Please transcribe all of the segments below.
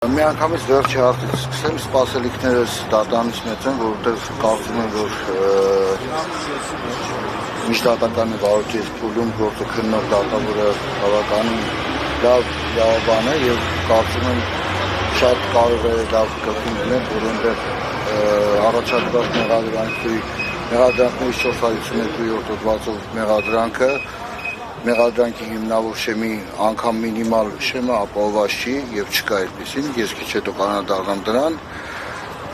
Մի անգամից վերջի հարտից սկսեմ սպասելիքներս դատարանից մեծ են, որովհետև կարծում եմ, որ միջդատականի վարորդի փուլում գործը քննող դատավորը բավականին լավ բան է եւ կարծում եմ շատ կարող է լավ կրկին լինել, որ այնտեղ առաջադրված մեղադրանքների 452-րդ հոդվածով մեղադրանքի հիմնավոր շեմի անգամ մինիմալ շեմը ապահովված չի եւ չկա այդպեսին, ես քիչ հետո կանադառնամ դրան,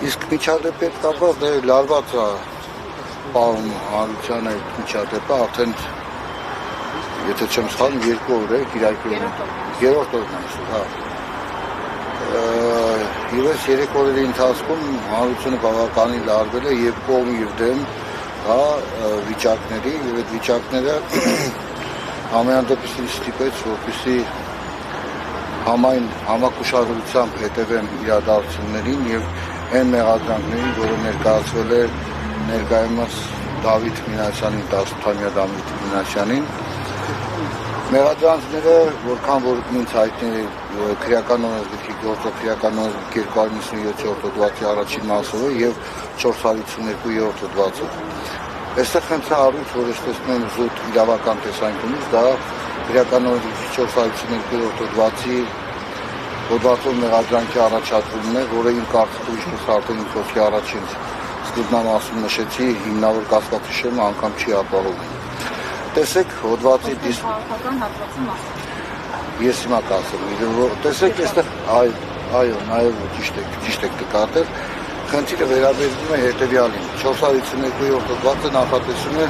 իսկ միջադեպի հետ կապված դե լարված է պարոն Հարությունյանը այդ միջադեպը արդեն եթե չեմ սխալվում 2 օր է Կիրակի երրորդ օրն է, հա։ Եվ այս 3 օրերի ընթացքում Հարությունը բավականին լարվել է եւ կողմ եւ դեմ, հա, վիճակների եւ այդ վիճակները ամեն դեպքում ստիպեց, որպեսզի համակուշադրությամբ հետևեն իրադարձություններին եւ այն մեղադրանքներին, որը ներկայացվել է ներկայումս Դավիթ Մինասյանին, 18-ամյա Դավիթ Մինասյանին։ Մեղադրանքները, որքան որ ինձ հայտնի է քրեական օրենսգրքի գործող քրեական օրենսգրքի 297-րդ հոդվածի առաջին մասով եւ 452-րդ հոդվածով։ Այստեղ հենց առույց, որ ես տեսնում եմ զուտ իրավական տեսանկյունից, դա քրեական օրենսգրքի 452-րդ հոդվածով մեղադրանքի առաջադրումն է, որը իմ կարծիքով ինչպես արդեն իմ խոսքի առաջին սկզբնամասում նշեցի, հիմնավոր կասկածշեմը անգամ չի ապահովում։ Տեսեք հոդվածի քաղաքական հատվածի մասը։ Ես հիմա կասեմ, տեսեք այստեղ այո, նաև ճիշտ եք նկատել, խնդիրը վերաբերվում է հետևյալին։ 452-րդ հոդվածը նախատեսում է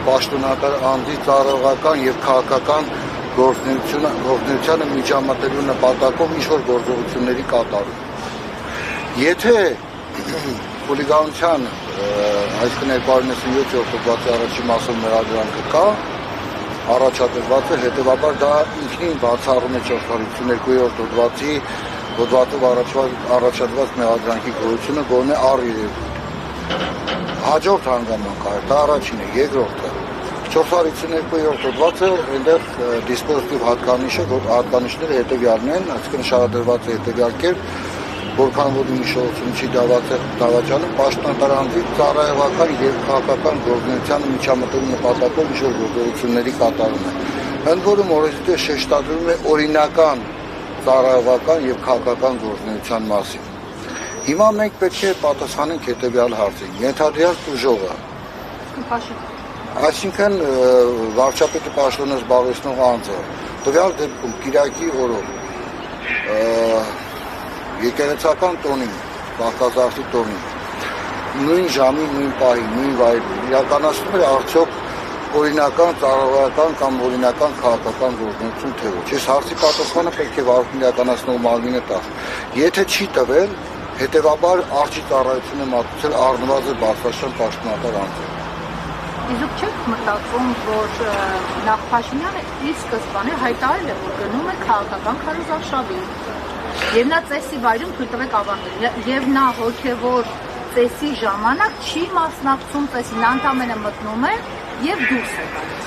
պաշտոնատար անձի ծառայողական եւ քաղաքական գործունեությանը միջամտելու նպատակով ինչ-որ գործողությունների կատարում։ Եթե խուլիգանության այսինքն 297-րդ հոդվածի առաջին մասով մեղադրանքը կա, առաջադրված է, հետևաբար դա ինքնին բացառում է 452-րդ հոդվածով առաջադրված մեղադրանքի գոյությունը, որն է առերևույթ։ Հաջորդ հանգամանքը, դա առաջինը, երկրորդը 452-րդ հոդվածը այնտեղ դիսպոզիտիվ հատկանիշները հետևյալն են, այսինքն շարադրված է հետևյալ կերպ, որքան որ մի շահություն չի դավաճանում, պաշտոնատար անձի ծառայողական եւ քաղաքական գործունեությանը միջամտելու նպատակով ինչ-որ գործողությունների կատարումը։ Ընդ որում օրենսգիրքը շեշտադրում է օրինական ծառայողական եւ քաղաքական գործունեության մասին։ Հիմա մենք պետք է պատասխանենք հետեւյալ հարցին. ենթադրյալ տուժողը, այսինքն վարչապետի պաշտոնը զբաղեցնող անձը, տվյալ դեպքում Կիրակի օրով եկեղեցական տոնին, բաղկազարդի տոնին, նույն ժամի, նույն պահի, նույն վայրում իրականացնում է արդյոք օրինական, ծառայողական կամ օրինական քաղաքական գործունեություն թե ոչ։ Այս հարցի պատասխանը պետք է վարորդին իրականացնող մարմինը տա։ Եթե չի տվել, հետևաբար արժի ծառայություն է մատուցել առնվազն բարձրաստիճան պաշտոնատար անձը։ Իսկ չեք մտածում, որ նախ Փաշինյանը իր սկզբանե հայտարարել է, որ գնում է քաղաքական քարոզարշավի։ Եվ նա ծեսի վայրում թույլ տվեք ավարտել։ Եվ նա հոգևոր ծեսի ժամանակ չի մասնակցում ծեսին, նա ընդամենը մտնում է եւ դուրս է գալիս։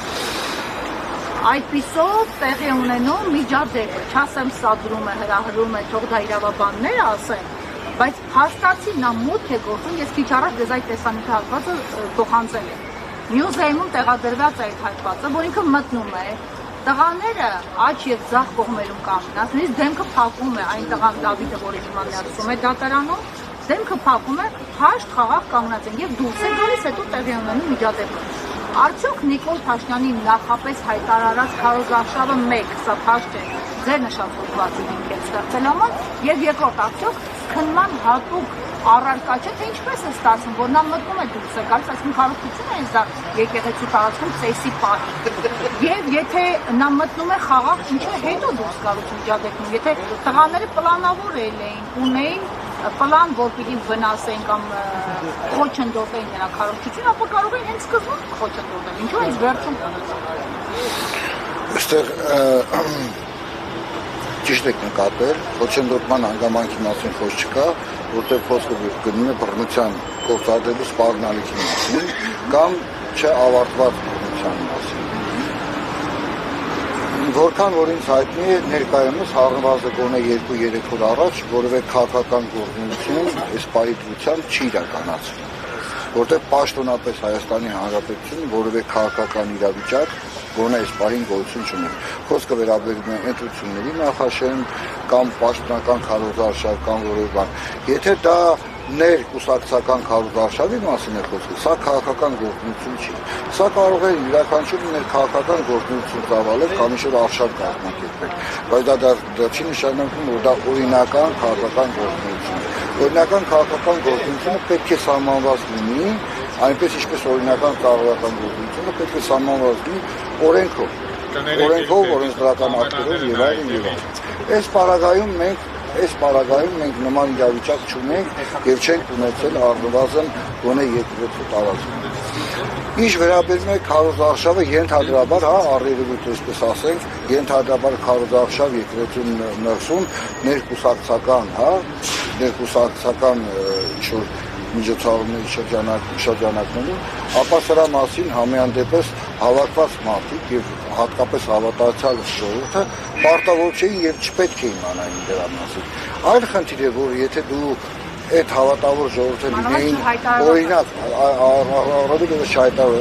Այդպիսով տեղի ունենում միջադեպը, չասեմ սադրում է, հրահրում է, թող դա իրավաբանները ասեն, բայց հաստատի նա մուտք է գործում, ես քիչ առաջ դες այդ տեսանյութի հատվածը փոխանցել եմ։ Մյուզեումում տեղադրված է այդ հատվածը, որ ինքը մտնում է, տղաները աջ եւ ձախ կողմերում կանգնած, նույնիսկ դեմքը փակում է այն տղան Դավիթը, որի հիմա ներսում է դատարանում, դեմքը փակում է, հաշտ խաղաղ կանգնած են եւ դուրս է գալիս, հետո տեղի ունենում միջադեպը։ Արդյոք Նիկոլ Փաշինյանի նախապես հայտարարած քարոզարշավը 1, սա փաստ է, ձեր նշած հոդվածի հիմքեր ստեղծել համար, եւ երկրորդ արդյոք քննման հատուկ առարկա չէ, թե ինչպես է ստացվում, որ նա մտնում է դուրս է գալիս, այսինքն քարոզությունը է դա եկեղեցու տարածքում ծեսի պահի։ Եվ եթե նա մտնում է խաղաղ, ինչու է հետո դուրս գալուց միջադեպում, եթե տղաները պլանավոր էին, ունեին պլան, որ պիտի վնասեն կամ խոչընդոտեն նրա քարոզությունը, ապա կարող են հենց սկզբում խոչընդոտել, ինչու հենց վերջում։ Այստեղ ճիշտ եք նկատել, խոչընդոտման հանգամանքի մասին խոսք չկա, որտեղ խոսքը գնում է բռնության գործադրելու սպառնալիքի մասին կամ չավարտված բռնության մասին։ Որքան որ ինձ հայտնի է, ներկայումս առնվազն գոնե 2-3 օր առաջ որևէ քաղաքական գործունեություն այս պահի դրությամբ չի իրականացվում, որտեղ պաշտոնապես Հայաստանի Հանրապետությունում որևէ քաղաքական իրավիճակ գոնե այս պահին գոյություն չունի։ Խոսքը վերաբերում է ընտրությունների նախաշեմ կամ պաշտոնական քարոզարշավ կամ որևէ բան։ Եթե դա ներկուսակցական քարոզարշավի մասին է խոսքը, սա քաղաքական գործունեություն չի։ Սա կարող է յուրաքանչյուրը ներքաղաքական գործունեություն ծավալել կամ ինչ-որ արշավ կազմակերպել, բայց դա չի նշանակում, որ դա օրինական քաղաքական գործունեություն է։ Օրինական քաղաքական գործունեությունը պետք է սահմանված լինի, այնպես ինչպես օրինական ծառայական գործունեությունը պետք է սահմանված լինի օրենքով, օրենսդրական ակտերով եւ այլն եւ այլն։ Այս պարագայում մենք նման իրավիճակ չունենք եւ չենք ունեցել առնվազն գոնե 2-3 տարածքում։ Ինչ վերաբերում է քարոզարշավը, ենթադրաբար, առերևույթ այսպես ասենք, ենթադրաբար քարոզարշավ եկրեցուն ներսում ներկուսակցական ինչ-որ միջոցառումների շրջանակներում, ապա սրա մասին համենայն դեպս հավաքված մարդիկ եւ հատկապես հավատացյալ ժողովուրդը պարտավոր չէին եւ չպետք է իմանային դրա մասին։ Այլ խնդիր է, որ եթե դու այդ հավատավոր ժողովուրդը լինեին, օրինակ,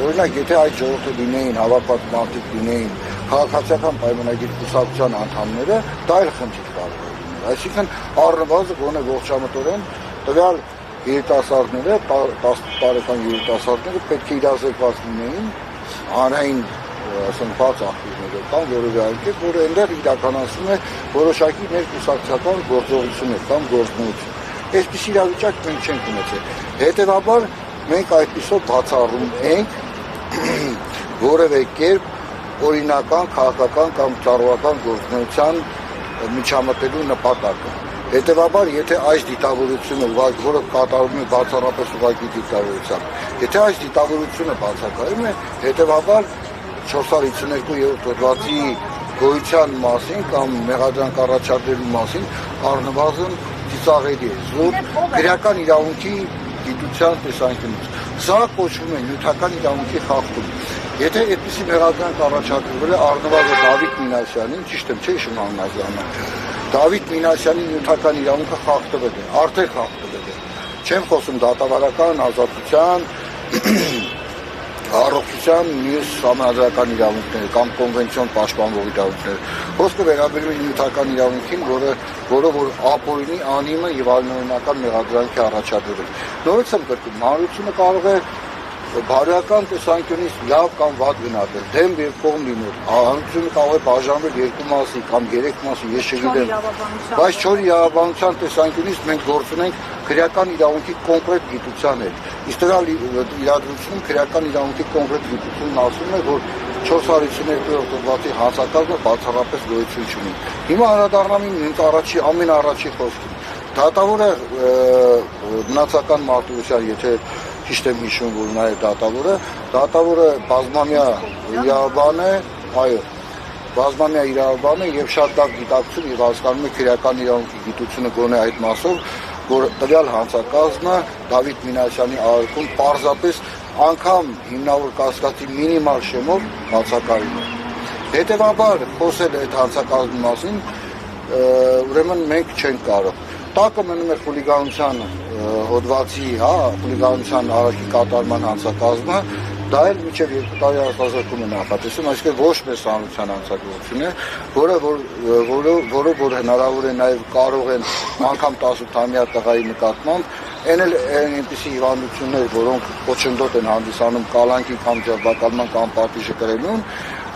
օրինակ, եթե այդ ժողովուրդը լինեին, հավաքված մարդիկ լինեին քաղաքացիական պայմանագիր կուսակցության անդամները, դա այլ խնդիր կարող է լինել։ Այսինքն առնվազն գոնե ողջամտորեն տվյալ երիտասարդները, 10 տարեկան երիտասարդները պետք է իրազեկված լինեին հանրային ասենք բաց աղբյուրներով կամ որևէ այլ կերպ, որը այնտեղ իրականացնում է որոշակի ներկուսակցական գործողություններ կամ գործունեություն։ Այսպիսի իրավիճակ մենք չենք ունեցել։ Հետևաբար մենք այդպիսով բացառում ենք որևէ կերպ օրինական, քաղաքական կամ ծառայական գործունեության միջամտելու նպատակը։ Հետևաբար, եթե այս դիտավորությունը, որը կատարվում է բացառապես ուղղակի դիտավորությամբ, եթե այս դիտավորությունը բացակայում է, հետևաբար 452-րդ հոդվածի գոյության մասին կամ մեղադրանք առաջադրելու մասին առնվազն ծիծաղելի է, զուտ քրեական իրավունքի գիտության տեսանկյունից։ Սա կոչվում է նյութական իրավունքի խախտում։ Եթե այդպիսի մեղադրանք առաջադրվել է առնվազն Դավիթ Մինասյանին, ճիշտ եմ, չէ՞ հիշում աննազանը, Դավիթ Մինասյանի նյութական իրավունքը խախտվել է, արդեն խախտվել է։ Չեմ խոսում դատավարական, ազատության, առողջության մյուս համազգական իրավունքները կամ կոնվենցիոն պաշտպանող իրավունքները։ Խոսքը վերաբերում է նյութական իրավունքին, որը որ ապօրինի անիմը եւ անօրինական մեղադրանքի առաջադրել։ Նորից եմ կրկնում, հանրությունը կարող է բարոյական տեսանկյունից լավ կամ վատ գնահատել, դեմ եւ կողմ լինել։ Հանրությունը կարող է բաժանվել երկու մասի կամ երեք մասի, ես չգիտեմ։ Բայց չոր իրավաբանության տեսանկյունից մենք գործ ունենք քրեական իրավունքի կոնկրետ գիտության հետ։ Իսկ դրա իրադրությունում քրեական իրավունքի կոնկրետ գիտությունն ասում է, որ 452-րդ հոդվածի հանցակազմը բացառապես գոյություն չունի։ Հիմա անդրադառնամ ինձ ամեն առաջի խոսքին։ Դատավորը մնացական մարտիրոսյան, եթե ճիշտ եմ հիշում, որ նա է դատավորը բազմամյա իրավաբան է, այո, բազմամյա իրավաբան է եւ շատ լավ գիտակցում եւ հասկանում է քրեական իրավունքի գիտությունը գոնե այդ մասով, որ տվյալ հանցակազմը Դավիթ Մինասյանի արարքում պարզապես անգամ հիմնավոր կասկածի մինիմալ շեմով բացակայում է։ Հետևաբար խոսել այդ հանցակազմի մասին, ուրեմն մենք չենք կարող։ Տակը մնում է խուլիգանության հոդվածի, խուլիգանության արարքի կատարման հանցակազմը, դա էլ մինչև 2 տարի արտազրկում է նախատեսում, այսինքն ոչ մեծ հանրության հանցագործություն է, որը հնարավոր է նաև կարող են անգամ 18-ամյա տղայի նկատմամբ, այնպիսի հիվանդություններ, որոնք խոչընդոտ են հանդիսանում կալանքի կամ ջրբակալման կամ պատիժը կրելուն,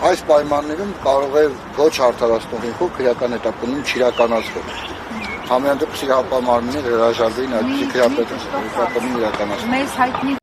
այս պայմաններում կարող է ոչ արդարացնող ինքով քրեական հետապնդում չիրականացվել։ Համենայն դեպս իր հապամարմինները հրաժարվեին այդպիսի քրեական հետապնդում իրականացնել։